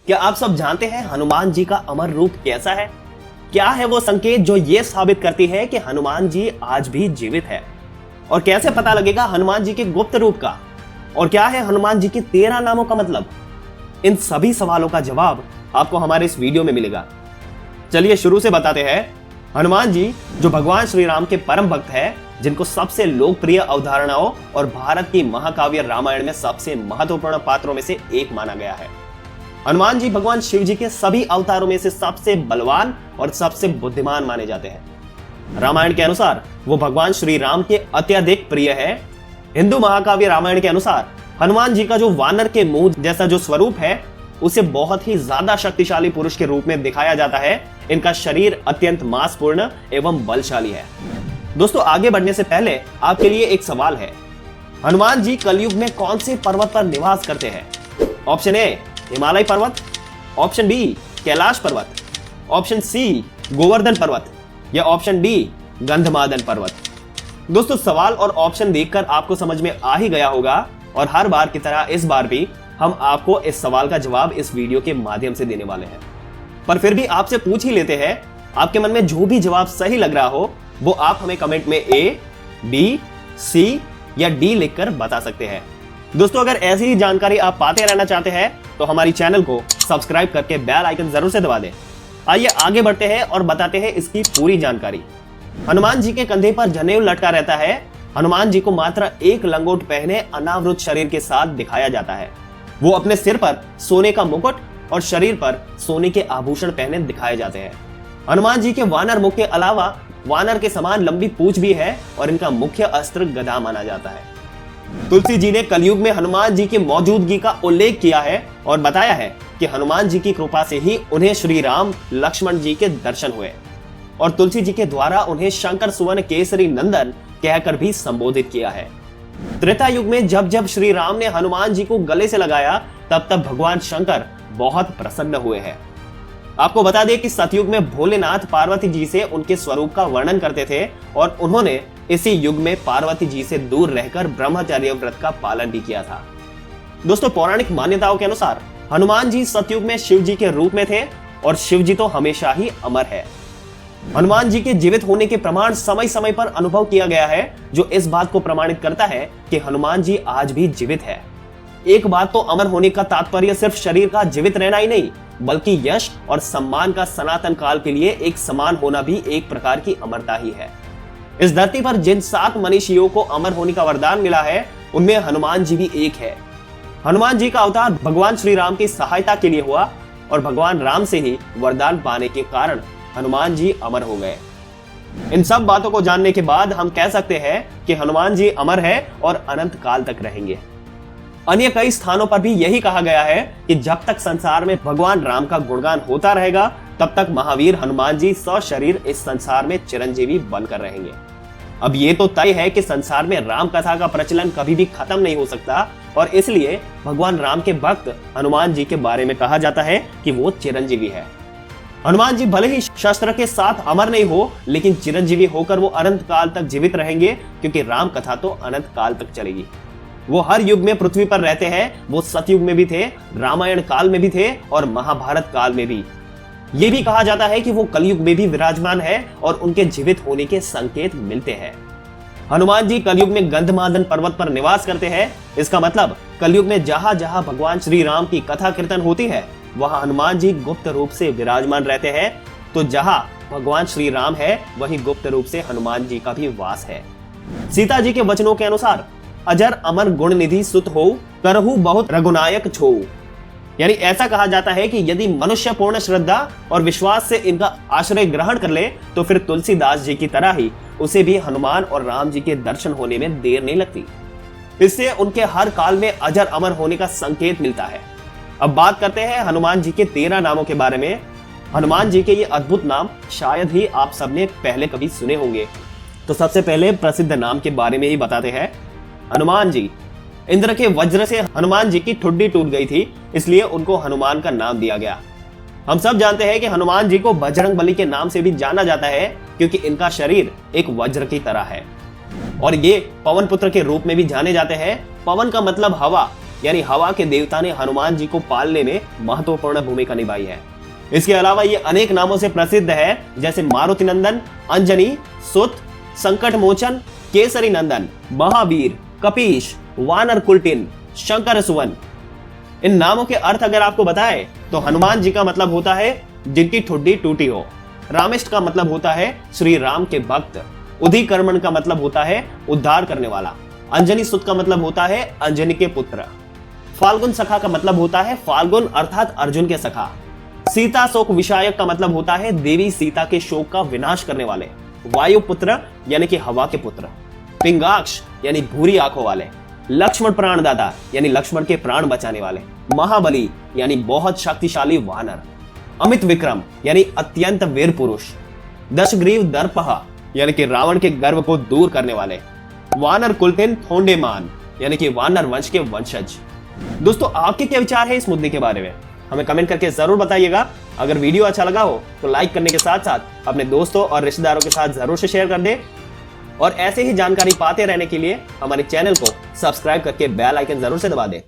क्या आप सब जानते हैं हनुमान जी का अमर रूप कैसा है? क्या है वो संकेत जो ये साबित करती है कि हनुमान जी आज भी जीवित है? और कैसे पता लगेगा हनुमान जी के गुप्त रूप का? और क्या है हनुमान जी के 13 नामों का मतलब? इन सभी सवालों का जवाब आपको हमारे इस वीडियो में मिलेगा। चलिए शुरू से बताते हैं। हनुमान जी जो भगवान श्री राम के परम भक्त है, जिनको सबसे लोकप्रिय अवधारणाओं और भारत की महाकाव्य रामायण में सबसे महत्वपूर्ण पात्रों में से एक माना गया है। हनुमान जी भगवान शिव जी के सभी अवतारों में से सबसे बलवान और सबसे बुद्धिमान माने जाते हैं। रामायण के अनुसार वो भगवान श्री राम के अत्यधिक प्रिय है। हिंदू महाकाव्य रामायण के अनुसार हनुमान जी का जो वानर के मुंह जैसा जो स्वरूप है, उसे बहुत ही ज्यादा शक्तिशाली पुरुष के रूप में दिखाया जाता है। इनका शरीर अत्यंत मांसपूर्ण एवं बलशाली है। दोस्तों, आगे बढ़ने से पहले आपके लिए एक सवाल है। हनुमान जी कलयुग में कौन से पर्वत पर निवास करते हैं? ऑप्शन ए हिमालय पर्वत, ऑप्शन बी कैलाश पर्वत, ऑप्शन सी गोवर्धन पर्वत या ऑप्शन डी गंधमादन पर्वत। दोस्तों, सवाल और ऑप्शन देखकर आपको समझ में आ ही गया होगा और हर बार की तरह इस बार भी हम आपको इस सवाल का जवाब इस वीडियो के माध्यम से देने वाले हैं। पर फिर भी आपसे पूछ ही लेते हैं, आपके मन में जो भी जवाब सही लग रहा हो वो आप हमें कमेंट में ए, बी, सी या डी लिखकर बता सकते हैं। दोस्तों, अगर ऐसी ही जानकारी आप पाते रहना चाहते हैं तो हमारी चैनल को सब्सक्राइब करके बेल आइकन जरूर से दबा दें। आइए आगे बढ़ते हैं और बताते हैं इसकी पूरी जानकारी। हनुमान जी के कंधे पर जनेऊ लटका रहता है। हनुमान जी को मात्र एक लंगोट पहने अनावृत शरीर के साथ दिखाया जाता है। वो अपने सिर पर सोने का मुकुट और शरीर पर सोने के आभूषण पहने दिखाए जाते हैं। हनुमान जी के वानर मुख के अलावा वानर के समान लंबी पूंछ भी है और इनका मुख्य अस्त्र गदा माना जाता है। तुलसी जी ने कलयुग में हनुमान जी की मौजूदगी का उल्लेख किया है और बताया है कि हनुमान जी की कृपा से ही उन्हें श्री राम लक्ष्मण जी के दर्शन हुए और तुलसी जी के द्वारा उन्हें शंकर सुवन केसरी नंदन कहकर भी संबोधित किया है। त्रेता युग में जब जब श्री राम ने हनुमान जी को गले से लगाया, तब तब भगवान शंकर बहुत प्रसन्न हुए हैं। आपको बता दें कि सतयुग में भोलेनाथ पार्वती जी से उनके स्वरूप का वर्णन करते थे और उन्होंने इसी युग में पार्वती जी से दूर रहकर ब्रह्मचर्य व्रत का पालन भी किया था। दोस्तों, पौराणिक मान्यताओं के अनुसार हनुमान जी सतयुग में शिव जी के रूप में थे और शिव जी तो हमेशा ही अमर है। हनुमान जी के जीवित होने के प्रमाण समय समय पर अनुभव किया गया है, जो इस बात को प्रमाणित करता है कि हनुमान जी आज भी जीवित है। एक बात तो अमर होने का तात्पर्य सिर्फ शरीर का जीवित रहना ही नहीं, बल्कि यश और सम्मान का सनातन काल के लिए एक समान होना भी एक प्रकार की अमरता ही है। इस धरती पर जिन 7 मनीषियों को अमर होने का वरदान मिला है, उनमें हनुमान जी भी एक है। हनुमान जी का अवतार भगवान श्री राम की सहायता के लिए हुआ और भगवान राम से ही वरदान पाने के कारण हनुमान जी अमर हो गए। इन सब बातों को जानने के बाद हम कह सकते हैं कि हनुमान जी अमर है और अनंत काल तक रहेंगे। अन्य कई स्थानों पर भी यही कहा गया है कि जब तक संसार में भगवान राम का गुणगान होता रहेगा, तब तक महावीर हनुमान जी सशरीर इस संसार में चिरंजीवी बनकर रहेंगे। अब ये तो तय है कि संसार में राम कथा का प्रचलन कभी भी खत्म नहीं हो सकता और इसलिए भगवान राम के भक्त हनुमान जी के बारे में कहा जाता है कि वो चिरंजीवी है। हनुमान जी भले ही शस्त्र के साथ अमर नहीं हो, लेकिन चिरंजीवी होकर वो अनंत काल तक जीवित रहेंगे, क्योंकि राम कथा तो अनंत काल तक चलेगी। वो हर युग में पृथ्वी पर रहते हैं। वो सतयुग में भी थे, रामायण काल में भी थे और महाभारत काल में भी। ये भी कहा जाता है कि वो कलयुग में भी विराजमान है और उनके जीवित होने के संकेत मिलते हैं। हनुमान जी कलयुग में गंधमादन पर्वत पर निवास करते हैं। इसका मतलब कलयुग में जहां जहां भगवान श्री राम की कथा कीर्तन होती है, वहां हनुमान जी गुप्त रूप से विराजमान रहते हैं। तो जहां भगवान श्री राम है, वहीं गुप्त रूप से हनुमान जी का भी वास है। सीता जी के वचनों के अनुसार अजर अमर गुण निधि सुत हो, करहु बहुत रघुनायक छो। यानी ऐसा कहा जाता है कि यदि मनुष्य पूर्ण श्रद्धा और विश्वास से इनका आश्रय ग्रहण कर ले, तो फिर तुलसीदास जी की तरह ही उसे भी हनुमान और राम जी के दर्शन होने में देर नहीं लगती। इससे उनके हर काल में अजर अमर होने का संकेत मिलता है। अब बात करते हैं हनुमान जी के 13 नामों के बारे में। हनुमान जी के ये अद्भुत नाम शायद ही आप सबने पहले कभी सुने होंगे। तो सबसे पहले प्रसिद्ध नाम के बारे में ही बताते हैं। हनुमान जी, इंद्र के वज्र से हनुमान जी की ठुड्डी टूट गई थी, इसलिए उनको हनुमान का नाम दिया गया। हम सब जानते हैं कि हनुमान जी को बजरंगबली के नाम से भी जाना जाता है, क्योंकि इनका शरीर एक वज्र की तरह है और ये पवन पुत्र के रूप में भी जाने जाते हैं। पवन का मतलब हवा यानी हवा के देवता ने हनुमान जी को पालने में महत्वपूर्ण भूमिका निभाई है। इसके अलावा ये अनेक नामों से प्रसिद्ध है, जैसे मारुति नंदन, अंजनी, सुत, संकट मोचन, केसरी नंदन, महावीर, कपीश, वानर कुलटिन, शंकर सुवन। इन नामों के अर्थ अगर आपको बताए तो हनुमान जी का मतलब होता है जिनकी ठुड्डी टूटी हो, रामिष्ठ का मतलब होता है श्री राम के भक्त, उदिकर्मण का मतलब होता है उद्धार करने वाला, अंजनी सुत का मतलब होता है अंजनी के पुत्र, फाल्गुन सखा का मतलब होता है फाल्गुन अर्थात अर्जुन के सखा, सीता शोक विषायक का मतलब होता है देवी सीता के शोक का विनाश करने वाले, वायु पुत्र यानी कि हवा के पुत्र, पिंगाक्ष यानी भूरी आंखों वाले, लक्ष्मण प्राणदाता यानी लक्ष्मण के प्राण बचाने वाले, महाबली यानी बहुत शक्तिशाली वानर, अमित विक्रम यानी अत्यंत वीर पुरुष, दशग्रीव दर्पहा यानी कि रावण के गर्व को दूर करने वाले, वानर कुलटिन थोंडेमान यानी कि वानर वंश के वंशज। दोस्तों, आपके क्या विचार है इस मुद्दे के बारे में, हमें कमेंट करके जरूर बताइएगा। अगर वीडियो अच्छा लगा हो तो लाइक करने के साथ साथ अपने दोस्तों और रिश्तेदारों के साथ जरूर से शेयर कर दें, और ऐसे ही जानकारी पाते रहने के लिए हमारे चैनल को सब्सक्राइब करके बेल आइकन जरूर से दबा दें।